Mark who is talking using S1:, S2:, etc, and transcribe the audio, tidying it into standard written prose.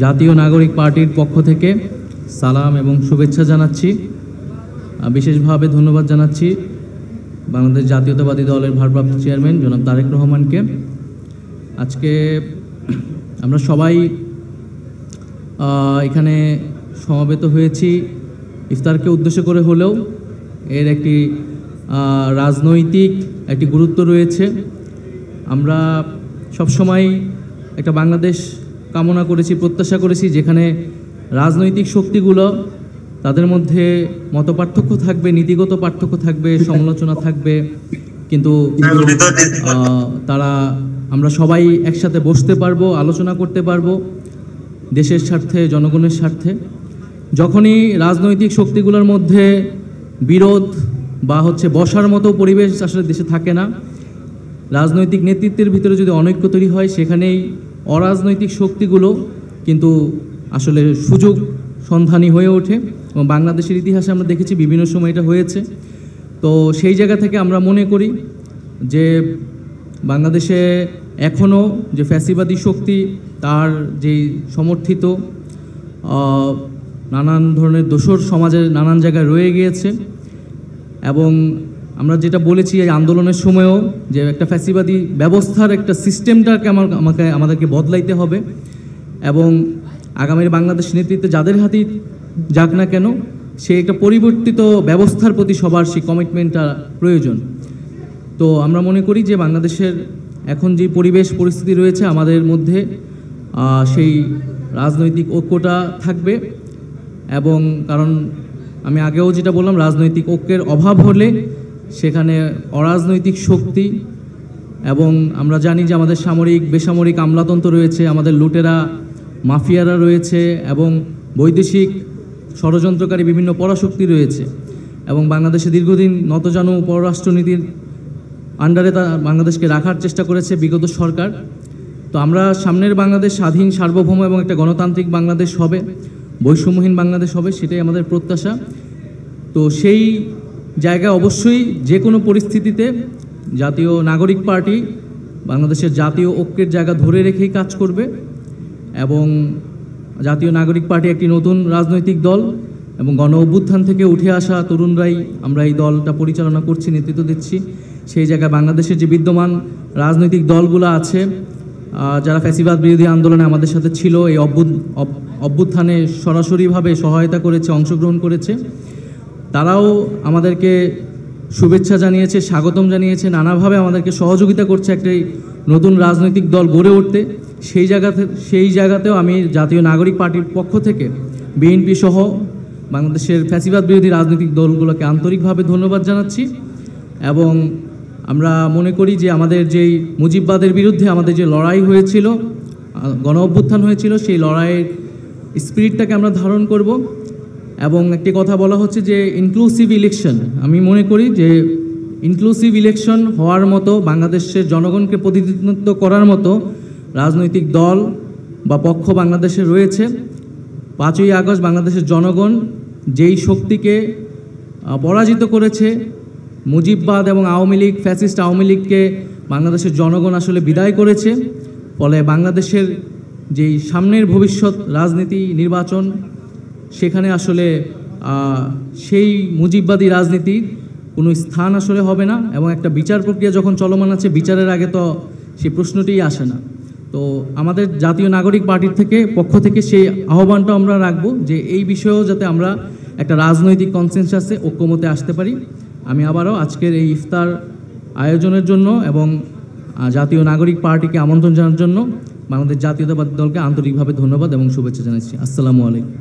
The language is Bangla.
S1: জাতীয় নাগরিক পার্টির পক্ষ থেকে সালাম এবং শুভেচ্ছা জানাচ্ছি। বিশেষভাবে ধন্যবাদ জানাচ্ছি বাংলাদেশ জাতীয়তাবাদী দলের ভারপ্রাপ্ত চেয়ারম্যান জনাব তারেক রহমানকে। আজকে আমরা সবাই এখানে সমবেত হয়েছি ইফতারকে উদ্দেশ্য করে হলেও এর একটি রাজনৈতিক একটি গুরুত্ব রয়েছে। আমরা সবসময় একটা বাংলাদেশ কামনা করেছি, প্রত্যাশা করেছি যেখানে রাজনৈতিক শক্তিগুলো তাদের মধ্যে মতপার্থক্য থাকবে, নীতিগত পার্থক্য থাকবে, সমালোচনা থাকবে, কিন্তু আমরা সবাই একসাথে বসতে পারবো, আলোচনা করতে পারবো দেশের স্বার্থে, জনগণের স্বার্থে। যখনই রাজনৈতিক শক্তিগুলোর মধ্যে বিরোধ বা বসার মতো পরিবেশ আসলে দেশে থাকে না, রাজনৈতিক নেতৃত্বের ভিতরে যদি অনৈক্য তৈরি হয়, সেখানেই অরাজনৈতিক শক্তিগুলো কিন্তু আসলে সুযোগ সন্ধানী হয়ে ওঠে এবং বাংলাদেশের ইতিহাসে আমরা দেখেছি বিভিন্ন সময় এটা হয়েছে। তো সেই জায়গা থেকে আমরা মনে করি যে বাংলাদেশে এখনও যে ফ্যাসিবাদী শক্তি তার যেই সমর্থিত নানান ধরনের দোসর সমাজের নানান জায়গায় রয়ে গিয়েছে, এবং আমরা যেটা বলেছি এই আন্দোলনের সময়ও যে একটা ফ্যাসিবাদী ব্যবস্থার একটা সিস্টেমটাকে আমাদেরকে বদলাইতে হবে, এবং আগামীর বাংলাদেশ নেতৃত্বে যাদের হাতেই যাক না কেন সেই একটা পরিবর্তিত ব্যবস্থার প্রতি সবার সেই কমিটমেন্টটা প্রয়োজন। তো আমরা মনে করি যে বাংলাদেশের এখন যে পরিবেশ পরিস্থিতি রয়েছে আমাদের মধ্যে সেই রাজনৈতিক ঐক্যটা থাকবে, এবং কারণ আমি আগেও যেটা বললাম, রাজনৈতিক ঐক্যের অভাব হলে সেখানে অরাজনৈতিক শক্তি, এবং আমরা জানি যে আমাদের সামরিক বেসামরিক আমলাতন্ত্র রয়েছে, আমাদের লুটেরা মাফিয়ারা রয়েছে, এবং বৈদেশিক ষড়যন্ত্রকারী বিভিন্ন পরাশক্তি রয়েছে, এবং বাংলাদেশে দীর্ঘদিন নতজানু পররাষ্ট্রনীতির আন্ডারে বাংলাদেশকে রাখার চেষ্টা করেছে বিগত সরকার। তো আমরা সামনের বাংলাদেশ স্বাধীন, সার্বভৌম এবং একটা গণতান্ত্রিক বাংলাদেশ হবে, বৈষম্যহীন বাংলাদেশ হবে, সেটাই আমাদের প্রত্যাশা। তো সেই জায়গায় অবশ্যই যে কোনো পরিস্থিতিতে জাতীয় নাগরিক পার্টি বাংলাদেশের জাতীয় ঐক্যের জায়গা ধরে রেখেই কাজ করবে, এবং জাতীয় নাগরিক পার্টি একটি নতুন রাজনৈতিক দল, এবং গণ অভ্যুত্থান থেকে উঠে আসা তরুণরাই আমরা এই দলটা পরিচালনা করছি, নেতৃত্ব দিচ্ছি। সেই জায়গায় বাংলাদেশের যে বিদ্যমান রাজনৈতিক দলগুলো আছে, যারা ফ্যাসিবাদ বিরোধী আন্দোলনে আমাদের সাথে ছিল, এই অভ্যুত্থানে সরাসরিভাবে সহায়তা করেছে, অংশগ্রহণ করেছে, তারাও আমাদেরকে শুভেচ্ছা জানিয়েছে, স্বাগতম জানিয়েছে, নানাভাবে আমাদেরকে সহযোগিতা করছে একটি নতুন রাজনৈতিক দল গড়ে উঠতে। সেই জায়গাতেও আমি জাতীয় নাগরিক পার্টির পক্ষ থেকে বিএনপি সহ বাংলাদেশের ফ্যাসিবাদ বিরোধী রাজনৈতিক দলগুলোকে আন্তরিকভাবে ধন্যবাদ জানাচ্ছি, এবং আমরা মনে করি যে আমাদের যেই মুজিববাদের বিরুদ্ধে আমাদের যে লড়াই হয়েছিল, গণ অভ্যুত্থান হয়েছিল, সেই লড়াইয়ের স্পিরিটটাকে আমরা ধারণ করব। এবং একটি কথা বলা হচ্ছে যে ইনক্লুসিভ ইলেকশন, আমি মনে করি যে ইনক্লুসিভ ইলেকশন হওয়ার মতো, বাংলাদেশের জনগণকে প্রতিনিধিত্ব করার মতো রাজনৈতিক দল বা পক্ষ বাংলাদেশে রয়েছে। 5ই আগস্ট বাংলাদেশের জনগণ যেই শক্তিকে পরাজিত করেছে, মুজিববাদ এবং আওয়ামী লীগ, ফ্যাসিস্ট আওয়ামী লীগকে বাংলাদেশের জনগণ আসলে বিদায় করেছে। ফলে বাংলাদেশের যেই সামনের ভবিষ্যৎ রাজনীতি, নির্বাচন, সেখানে আসলে সেই মুজিববাদী রাজনীতির কোনো স্থান আসলে হবে না, এবং একটা বিচার প্রক্রিয়া যখন চলমান আছে, বিচারের আগে তো সেই প্রশ্নটিই আসে না। তো আমাদের জাতীয় নাগরিক পার্টির পক্ষ থেকে সেই আহ্বানটা আমরা রাখবো যে এই বিষয়েও যাতে আমরা একটা রাজনৈতিক কনসেনসাসে, ঐক্যমতে আসতে পারি। আমি আবারও আজকের এই ইফতার আয়োজনের জন্য এবং জাতীয় নাগরিক পার্টিকে আমন্ত্রণ জানার জন্য বাংলাদেশ জাতীয়তাবাদী দলকে আন্তরিকভাবে ধন্যবাদ এবং শুভেচ্ছা জানাচ্ছি। আসসালামু আলাইকুম।